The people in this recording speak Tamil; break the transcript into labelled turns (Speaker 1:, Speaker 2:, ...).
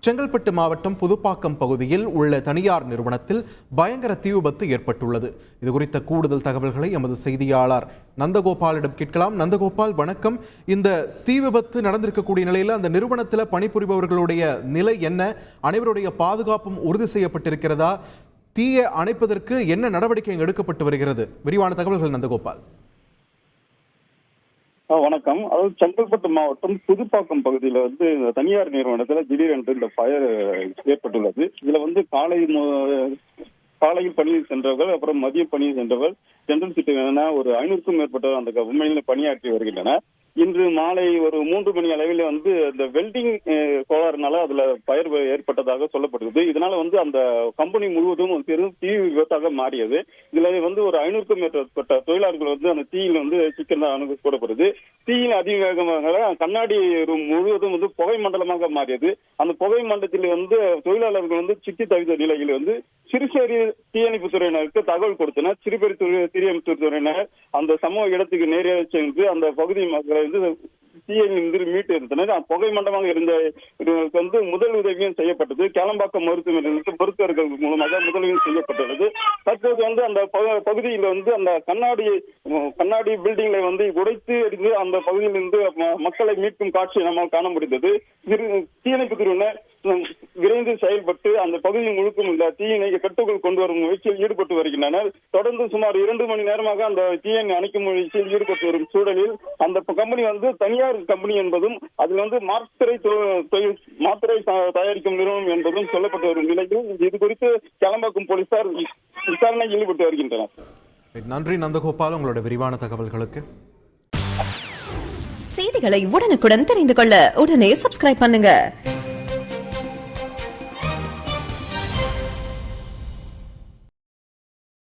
Speaker 1: செங்கல்பட்டு மாவட்டம் புதுப்பாக்கம் பகுதியில் உள்ள தனியார் நிறுவனத்தில் பயங்கர தீ விபத்து ஏற்பட்டுள்ளது. இதுகுறித்த கூடுதல் தகவல்களை எமது செய்தியாளர் நந்தகோபாலிடம் கேட்கலாம். நந்தகோபால், வணக்கம். இந்த தீ விபத்து நடந்திருக்கக்கூடிய நிலையில் அந்த நிறுவனத்தில் பணிபுரிபவர்களுடைய நிலை என்ன? அனைவருடைய பாதுகாப்பும் உறுதி செய்யப்பட்டிருக்கிறதா? தீயை அணைப்பதற்கு என்ன நடவடிக்கை எடுக்கப்பட்டு வருகிறது? விரிவான தகவல்கள் நந்தகோபால்.
Speaker 2: வணக்கம். அதாவது செங்கல்பட்டு மாவட்டம் புதுப்பாக்கம் பகுதியில தனியார் நிறுவனத்துல திடீரென்று இந்த ஃபயர் ஏற்பட்டுள்ளது. இதுல காலையில் பணியில் சென்றவர்கள், அப்புறம் மதிய பணியில் சென்றவர்கள், ஜெனரல் சிட்டி என ஒரு 500க்கும் மேற்பட்டவர் அந்த உண்மையில பணியாற்றி வருகின்றனர். இன்று மாலை ஒரு 3 மணி அளவில் இந்த வெல்டிங் கோளாறுனால அதுல ஃபயர் ஏற்பட்டதாக சொல்லப்படுகிறது. இதனால அந்த கம்பெனி முழுவதும் பெரும் தீ விபத்தாக மாறியது. இதுல ஒரு 500க்கும் மேற்பட்ட தொழிலாளர்கள் அந்த தீயில் சிக்கன கூடப்படுது. தீயில் அதிவேகமாக கண்ணாடி ரூம் முழுவதும் புகை மண்டலமாக மாறியது. அந்த புகை மண்டலத்தில் தொழிலாளர்கள் சிக்கி தவித்த நிலையில் சிறுசேரி தீயணைப்பு துறையினருக்கு தகவல் கொடுத்தனர். சிறுபெரி தீயணைப்பு துறையினர் அந்த சம்பவ இடத்துக்கு நேரடியாக சென்று அந்த பகுதி மக்களை தீயிலிருந்து மீட்டு இருந்தனர். புகை மண்டலமாக இருந்த முதல் உதவியும் செய்யப்பட்டது. கேளம்பாக்கம் மருத்துவர்கள் மூலமாக முதலுதவியும் செய்யப்பட்டுள்ளது. தற்போது அந்த பகுதியில் அந்த கண்ணாடி பில்டிங்களை உடைத்து எறிந்து அந்த பகுதியிலிருந்து மக்களை மீட்கும் காட்சி நம்மால் காண முடிந்தது. தீயணைப்பு துறையினர் விரைந்து செயல்பட்டு அந்த பகுதி முழுக்கும் உள்ள தீயினை கட்டுக்குள் கொண்டு வரும் முயற்சியில் ஈடுபட்டு வருகின்றனர். தொடர்ந்து சுமார் 2 மணி நேரமாக அந்த தீயினை அணைக்கும் முயற்சியில் ஈடுபட்டு வரும் சூழலில் அந்த கம்பெனி தனியார் கம்பெனி என்பதும் அதில் மாத்திரை தயாரிக்கும் நிறுவனம் என்பதும் சொல்லப்பட்டு வரும் நிலையில் இது குறித்து கேளம்பாக்கம் போலீசார் விசாரணையில் ஈடுபட்டு வருகின்றனர்.
Speaker 1: நன்றி நந்தகோபால், உங்களோட விரிவான தகவல்களுக்கு.
Speaker 3: செய்திகளை உடனுக்குடன் தெரிந்து கொள்ள உடனே சப்ஸ்கிரைப் பண்ணுங்க.